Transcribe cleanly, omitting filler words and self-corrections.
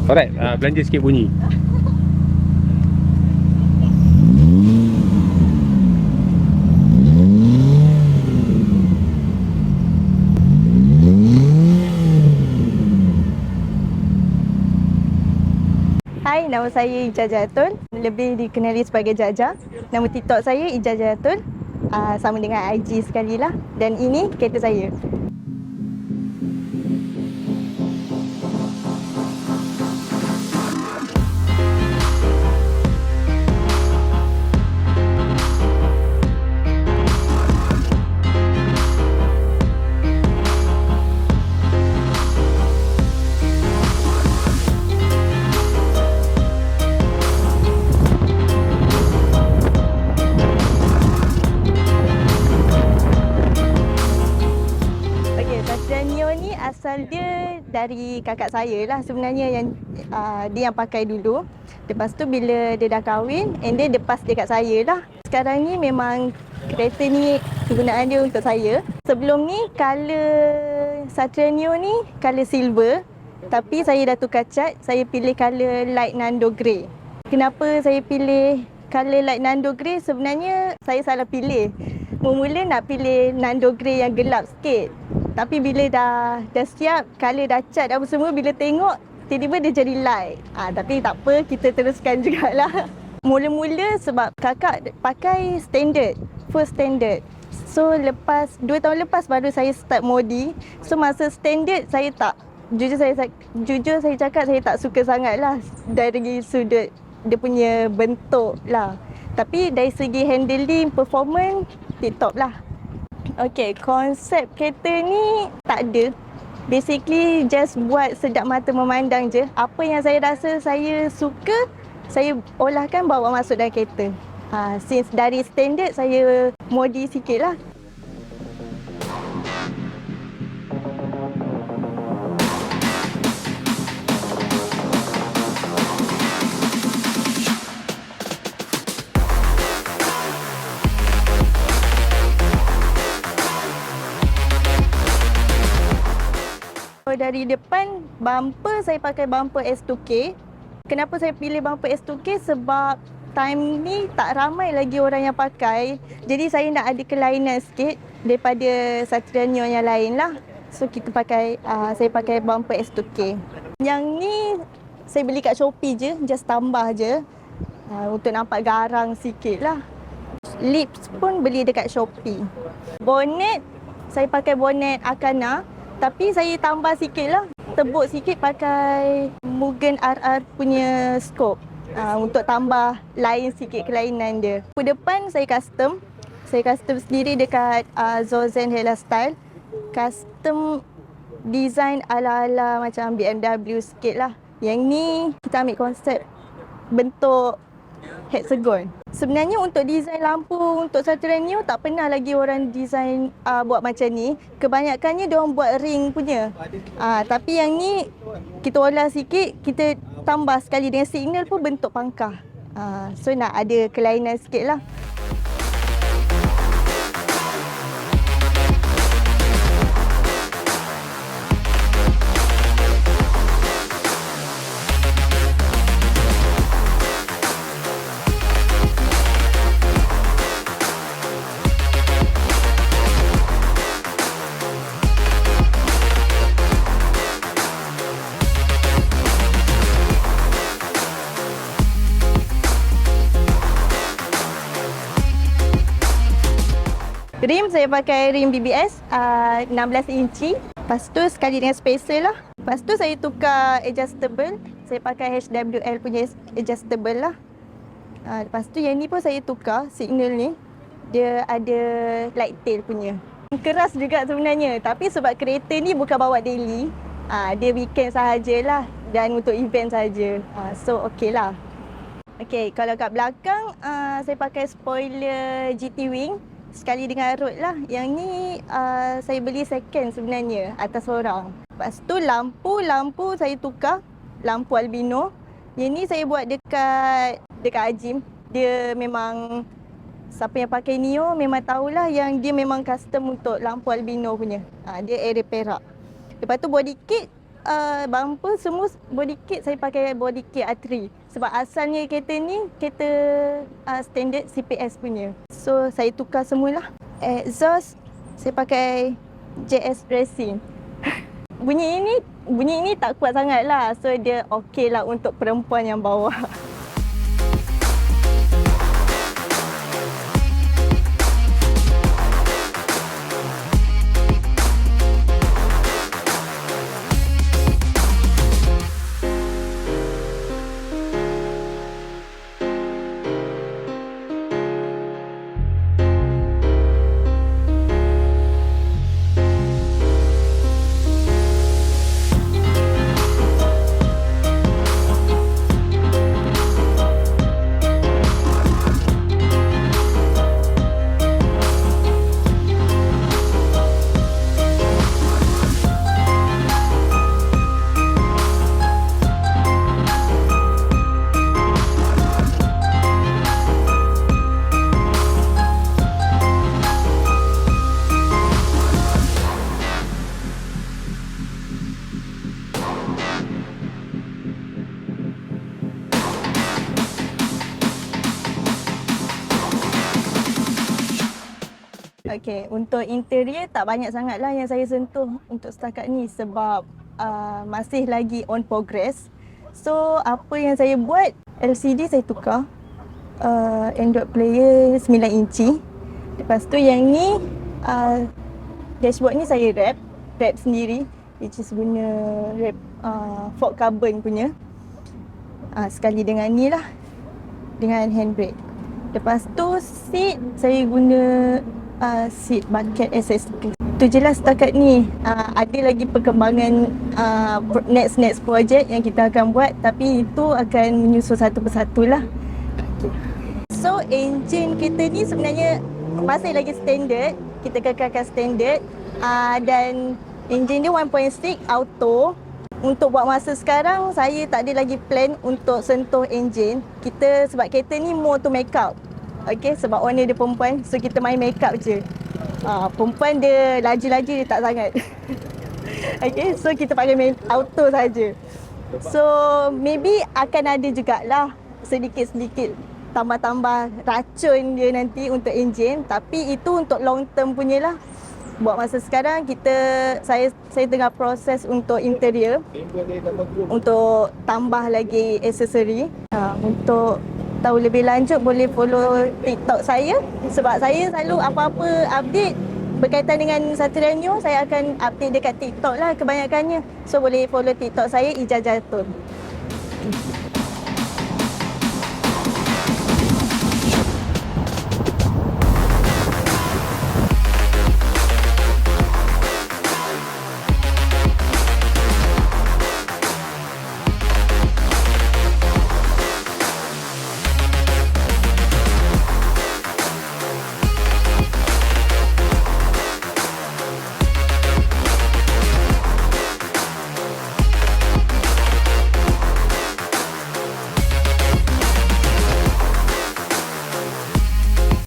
Alright, belanja sikit bunyi. Hai, nama saya Ija Jayatun, lebih dikenali sebagai Jaja. Nama TikTok saya Ija Jayatun, sama dengan IG sekali lah. Dan ini kereta saya. Asal dia dari kakak saya lah sebenarnya, yang dia yang pakai dulu. Lepas tu bila dia dah kahwin, and dia lepas dia kat saya lah. Sekarang ni memang kereta ni kegunaan dia untuk saya. Sebelum ni colour Satria Neo ni colour silver, tapi saya dah tukar cat, saya pilih colour light Nando grey. Kenapa saya pilih colour light Nando grey? Sebenarnya saya salah pilih. Mula nak pilih Nando grey yang gelap sikit. Tapi bila dah siap, colour dah cat apa semua, bila tengok tiba-tiba dia jadi light. Tapi tak apa, kita teruskan jugalah. Mula-mula sebab kakak pakai standard, full standard. So lepas 2 tahun lepas baru saya start modi. So masa standard saya tak, jujur saya cakap saya tak suka sangat lah dari sudut dia punya bentuk lah. Tapi dari segi handling, performance, tip-top lah. Okay, konsep kereta ni tak ada. Basically just buat sedap mata memandang je. Apa yang saya rasa saya suka, saya olahkan bawa masuk dalam kereta. Since dari standard saya modi sikit lah. Dari depan, bumper saya pakai bumper S2K. Kenapa saya pilih bumper S2K? Sebab time ni tak ramai lagi orang yang pakai. Jadi saya nak ada kelainan sikit daripada Satria Neo yang lain lah. So saya pakai bumper S2K. Yang ni saya beli kat Shopee je, just tambah je. Untuk nampak garang sikit lah. Lips pun beli dekat Shopee. Bonnet, saya pakai bonnet Akana. Tapi saya tambah sikit lah, tebuk sikit pakai Mugen RR punya scope untuk tambah lain sikit kelainan dia. Depan saya custom sendiri dekat Zozen Hella Style. Custom design ala-ala macam BMW sikit lah. Yang ni kita ambil konsep bentuk hexagon. Sebenarnya untuk design lampu untuk Satria Neo tak pernah lagi orang design buat macam ni. Kebanyakannya diorang buat ring punya. Tapi yang ni kita olah sikit, kita tambah sekali dengan signal pun bentuk pangkah. So nak ada kelainan sikit lah. Rim saya pakai rim BBS 16 inci. Lepas tu sekali dengan spacer lah. Lepas tu saya tukar adjustable. Saya pakai HWL punya adjustable lah. Lepas tu yang ni pun saya tukar signal ni. Dia ada light tail punya. Keras juga sebenarnya. Tapi sebab kereta ni bukan bawa daily. Dia weekend sahajalah dan untuk event sahaja. So okey lah. Okay, kalau kat belakang saya pakai spoiler GT Wing. Sekali dengan road lah. Yang ni saya beli second sebenarnya atas orang. Lepas tu lampu saya tukar. Lampu albino. Yang ni saya buat dekat Ajim. Dia memang, siapa yang pakai Neo memang tahulah yang dia memang custom untuk lampu albino punya. Dia area perak. Lepas tu body kit bumper semua body kit, saya pakai body kit R3. Sebab asalnya kereta ni kereta standard CPS punya. So saya tukar semualah. Exhaust saya pakai JS Racing. Bunyi ini tak kuat sangat lah. So dia okey lah untuk perempuan yang bawa. Okey, untuk interior tak banyak sangat lah yang saya sentuh untuk setakat ni sebab masih lagi on progress. So, apa yang saya buat, LCD saya tukar, Android player 9 inci. Lepas tu yang ni, dashboard ni saya wrap sendiri, which is guna wrap Ford Carbon punya. Sekali dengan ni lah, dengan handbrake. Lepas tu seat saya guna seat bucket SSP. Tu jelas setakat ni. Ada lagi perkembangan next project yang kita akan buat, tapi itu akan menyusul satu persatu lah. So engine kita ni sebenarnya masih lagi standard. Kita kekalkan standard, dan engine dia 1.6 auto. Untuk buat masa sekarang, saya tak ada lagi plan untuk sentuh engine. Kita sebab kereta ni more to make up. Okay, sebab owner dia perempuan, so kita main make up je. Perempuan dia laju-laju dia tak sangat. Okay, so kita pakai auto saja. So maybe akan ada jugalah sedikit-sedikit tambah-tambah racun dia nanti untuk enjin, tapi itu untuk long term punya lah. Buat masa sekarang saya tengah proses untuk interior, untuk tambah lagi aksesori. Untuk tahu lebih lanjut boleh follow TikTok saya sebab saya selalu apa-apa update berkaitan dengan Satria Neo, saya akan update dekat TikTok lah kebanyakannya. So boleh follow TikTok saya, Ijaz Jatun.